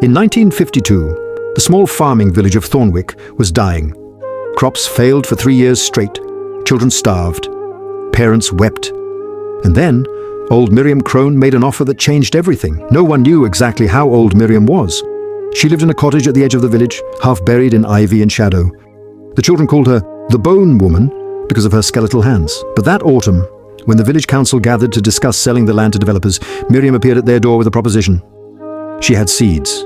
In 1952, the small farming village of Thornwick was dying. Crops failed for 3 years straight. Children starved. Parents wept. And then, old Miriam Crone made an offer that changed everything. No one knew exactly how old Miriam was. She lived in a cottage at the edge of the village, half buried in ivy and shadow. The children called her the Bone Woman because of her skeletal hands. But that autumn, when the village council gathered to discuss selling the land to developers, Miriam appeared at their door with a proposition. She had seeds.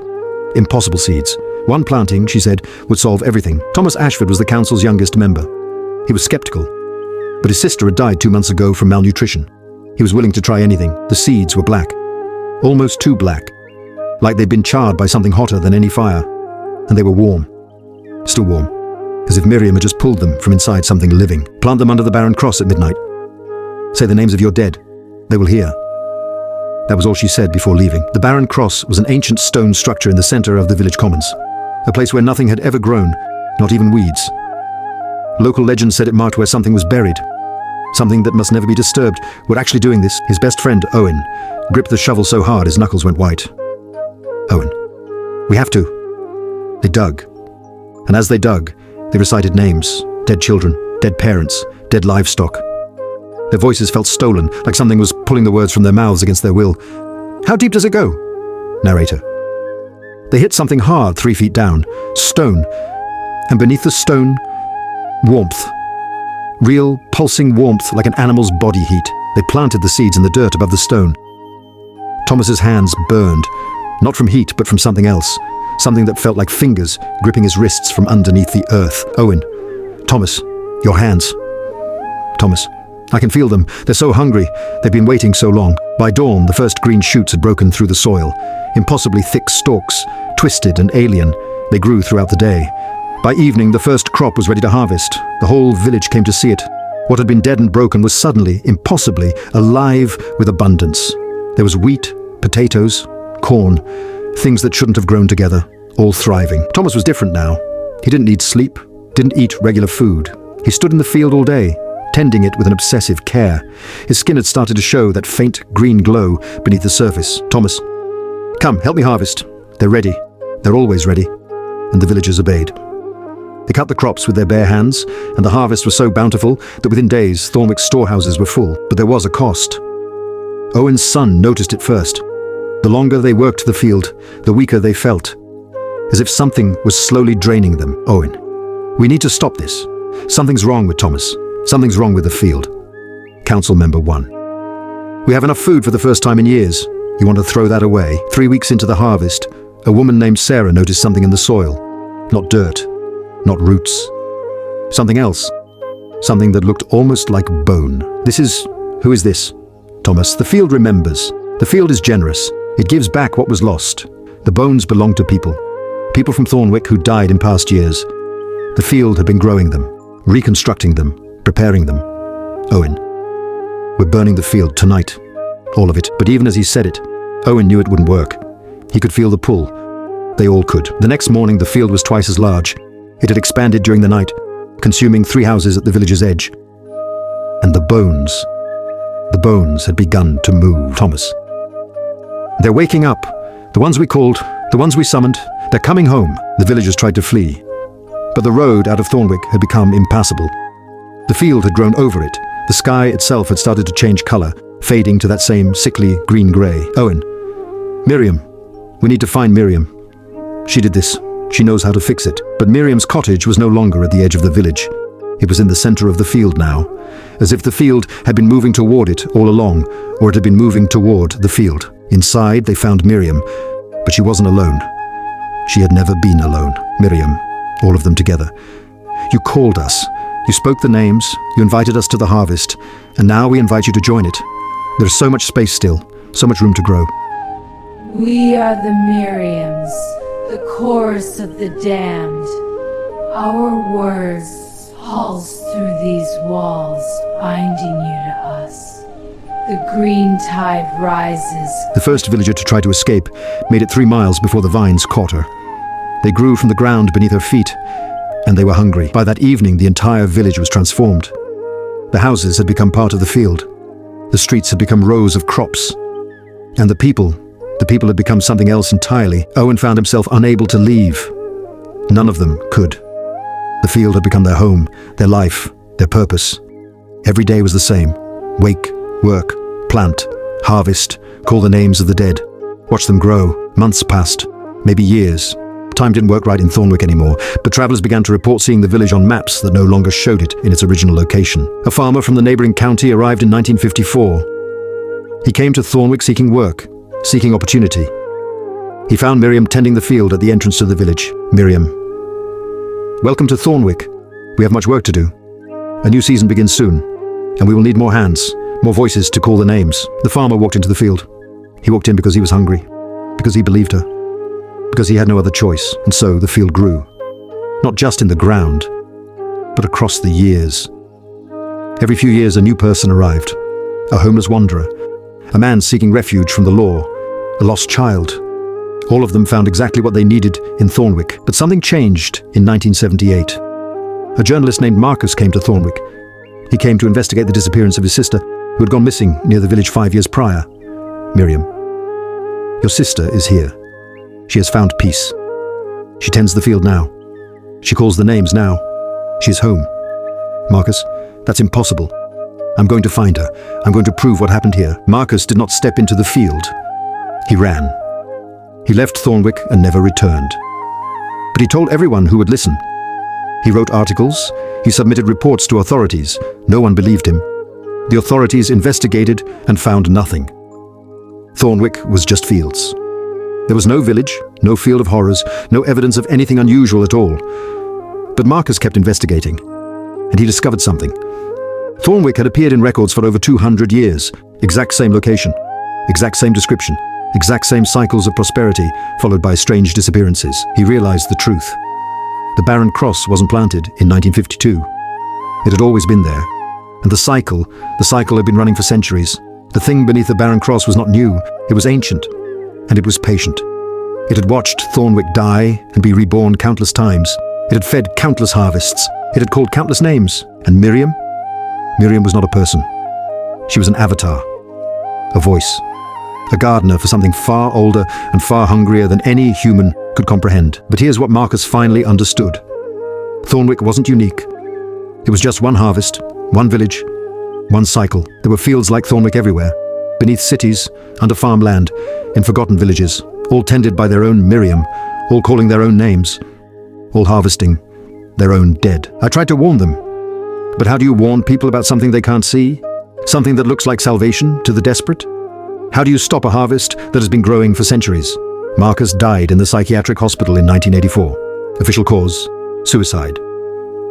Impossible seeds. One planting, she said, would solve everything. Thomas Ashford was the council's youngest member. He was skeptical. But his sister had died 2 months ago from malnutrition. He was willing to try anything. The seeds were black. Almost too black. Like they'd been charred by something hotter than any fire. And they were warm. Still warm. As if Miriam had just pulled them from inside something living. Plant them under the barren cross at midnight. Say the names of your dead. They will hear. That was all she said before leaving. The barren cross was an ancient stone structure in the center of the village commons. A place where nothing had ever grown, not even weeds. Local legend said it marked where something was buried. Something that must never be disturbed. Were actually doing this, his best friend, Owen, gripped the shovel so hard his knuckles went white. Owen. We have to. They dug. And as they dug, they recited names. Dead children, dead parents, dead livestock. Their voices felt stolen, like something was pulling the words from their mouths against their will. How deep does it go? Narrator. They hit something hard 3 feet down. Stone. And beneath the stone, warmth. Real, pulsing warmth like an animal's body heat. They planted the seeds in the dirt above the stone. Thomas's hands burned. Not from heat, but from something else. Something that felt like fingers gripping his wrists from underneath the earth. Owen. Thomas. Your hands. Thomas. I can feel them. They're so hungry. They've been waiting so long. By dawn, the first green shoots had broken through the soil. Impossibly thick stalks, twisted and alien. They grew throughout the day. By evening, the first crop was ready to harvest. The whole village came to see it. What had been dead and broken was suddenly, impossibly, alive with abundance. There was wheat, potatoes, corn, things that shouldn't have grown together, all thriving. Thomas was different now. He didn't need sleep, didn't eat regular food. He stood in the field all day, tending it with an obsessive care. His skin had started to show that faint green glow beneath the surface. Thomas. Come, help me harvest. They're ready. They're always ready. And the villagers obeyed. They cut the crops with their bare hands, and the harvest was so bountiful that within days Thornwick's storehouses were full. But there was a cost. Owen's son noticed it first. The longer they worked the field, the weaker they felt. As if something was slowly draining them. Owen. We need to stop this. Something's wrong with Thomas. Something's wrong with the field. Council Member 1. We have enough food for the first time in years. You want to throw that away? 3 weeks into the harvest, a woman named Sarah noticed something in the soil. Not dirt. Not roots. Something else. Something that looked almost like bone. Who is this? Thomas. The field remembers. The field is generous. It gives back what was lost. The bones belong to people. People from Thornwick who died in past years. The field had been growing them, reconstructing them, preparing them. Owen. We're burning the field tonight. All of it. But even as he said it, Owen knew it wouldn't work. He could feel the pull. They all could. The next morning, the field was twice as large. It had expanded during the night, consuming 3 houses at the village's edge. And the bones had begun to move. Thomas. They're waking up. The ones we called, the ones we summoned, they're coming home. The villagers tried to flee. But the road out of Thornwick had become impassable. The field had grown over it. The sky itself had started to change color, fading to that same sickly green-gray. Owen. Miriam. We need to find Miriam. She did this. She knows how to fix it. But Miriam's cottage was no longer at the edge of the village. It was in the center of the field now, as if the field had been moving toward it all along, or it had been moving toward the field. Inside, they found Miriam, but she wasn't alone. She had never been alone. Miriam, all of them together. You called us. You spoke the names, you invited us to the harvest, and now we invite you to join it. There's so much space still, so much room to grow. We are the Miriams, the chorus of the damned. Our words pulse through these walls, binding you to us. The green tide rises. The first villager to try to escape made it 3 miles before the vines caught her. They grew from the ground beneath her feet, and they were hungry. By that evening, the entire village was transformed. The houses had become part of the field. The streets had become rows of crops. And the people, The people had become something else entirely. Owen found himself unable to leave. None of them could. The field had become their home, their life, their purpose. Every day was the same. Wake, work, plant, harvest, call the names of the dead. Watch them grow. Months passed, maybe years. Time didn't work right in Thornwick anymore, but travelers began to report seeing the village on maps that no longer showed it in its original location. A farmer from the neighboring county arrived in 1954. He came to Thornwick seeking work, seeking opportunity. He found Miriam tending the field at the entrance to the village. Miriam. Welcome to Thornwick. We have much work to do. A new season begins soon, and we will need more hands, more voices to call the names. The farmer walked into the field. He walked in because he was hungry, because he believed her, because he had no other choice, and so the field grew. Not just in the ground, but across the years. Every few years a new person arrived, a homeless wanderer, a man seeking refuge from the law, a lost child. All of them found exactly what they needed in Thornwick, but something changed in 1978. A journalist named Marcus came to Thornwick. He came to investigate the disappearance of his sister, who had gone missing near the village 5 years prior. Miriam. Your sister is here. She has found peace. She tends the field now. She calls the names now. She is home. Marcus, that's impossible. I'm going to find her. I'm going to prove what happened here. Marcus did not step into the field. He ran. He left Thornwick and never returned. But he told everyone who would listen. He wrote articles. He submitted reports to authorities. No one believed him. The authorities investigated and found nothing. Thornwick was just fields. There was no village, no field of horrors, no evidence of anything unusual at all. But Marcus kept investigating, and he discovered something. Thornwick had appeared in records for over 200 years. Exact same location, exact same description, exact same cycles of prosperity, followed by strange disappearances. He realized the truth. The Barren Cross wasn't planted in 1952. It had always been there. And the cycle had been running for centuries. The thing beneath the Barren Cross was not new, it was ancient, and it was patient. It had watched Thornwick die and be reborn countless times. It had fed countless harvests. It had called countless names. And Miriam? Miriam was not a person. She was an avatar, a voice, a gardener for something far older and far hungrier than any human could comprehend. But here's what Marcus finally understood. Thornwick wasn't unique. It was just one harvest, one village, one cycle. There were fields like Thornwick everywhere, beneath cities, under farmland, in forgotten villages, all tended by their own Miriam, all calling their own names, all harvesting their own dead. I tried to warn them. But how do you warn people about something they can't see? Something that looks like salvation to the desperate? How do you stop a harvest that has been growing for centuries? Marcus died in the psychiatric hospital in 1984. Official cause, suicide.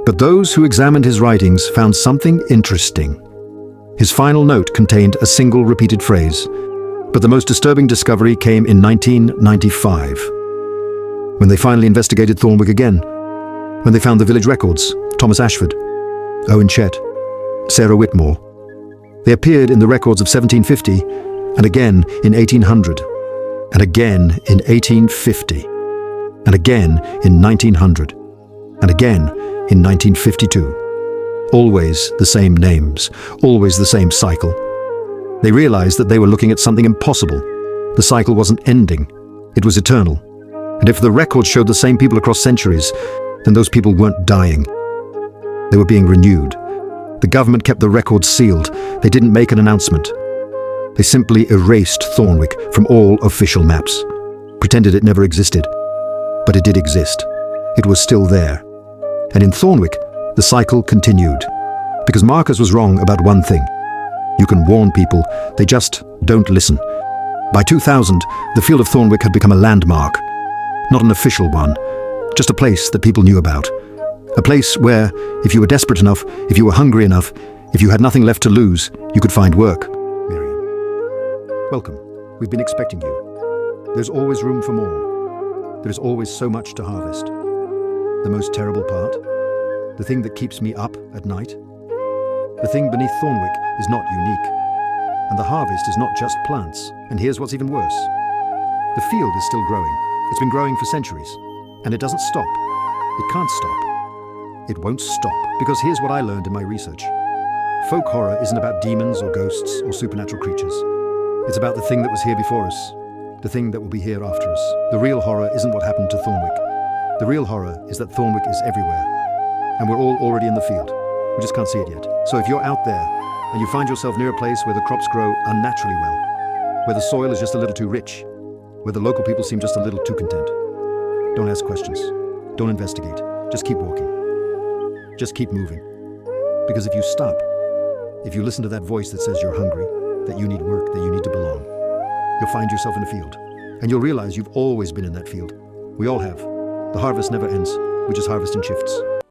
But those who examined his writings found something interesting. His final note contained a single repeated phrase, but the most disturbing discovery came in 1995. When they finally investigated Thornwick again, when they found the village records, Thomas Ashford, Owen Chet, Sarah Whitmore. They appeared in the records of 1750, and again in 1800, and again in 1850, and again in 1900, and again in 1952. Always the same names, always the same cycle. They realized that they were looking at something impossible. The cycle wasn't ending, it was eternal. And if the records showed the same people across centuries, then those people weren't dying. They were being renewed. The government kept the records sealed. They didn't make an announcement. They simply erased Thornwick from all official maps, pretended it never existed. But it did exist. It was still there. And in Thornwick, the cycle continued. Because Marcus was wrong about one thing. You can warn people, they just don't listen. By 2000, the field of Thornwick had become a landmark. Not an official one, just a place that people knew about. A place where, if you were desperate enough, if you were hungry enough, if you had nothing left to lose, you could find work. Miriam. Welcome. We've been expecting you. There's always room for more. There is always so much to harvest. The most terrible part, the thing that keeps me up at night, the thing beneath Thornwick is not unique. And the harvest is not just plants. And here's what's even worse. The field is still growing. It's been growing for centuries. And it doesn't stop. It can't stop. It won't stop. Because here's what I learned in my research. Folk horror isn't about demons or ghosts or supernatural creatures. It's about the thing that was here before us. the thing that will be here after us. The real horror isn't what happened to Thornwick. The real horror is that Thornwick is everywhere. And we're all already in the field. We just can't see it yet. So if you're out there and you find yourself near a place where the crops grow unnaturally well, where the soil is just a little too rich, where the local people seem just a little too content, don't ask questions. Don't investigate. Just keep walking. Just keep moving. Because if you stop, if you listen to that voice that says you're hungry, that you need work, that you need to belong, you'll find yourself in a field. And you'll realize you've always been in that field. We all have. The harvest never ends. We just harvest in shifts.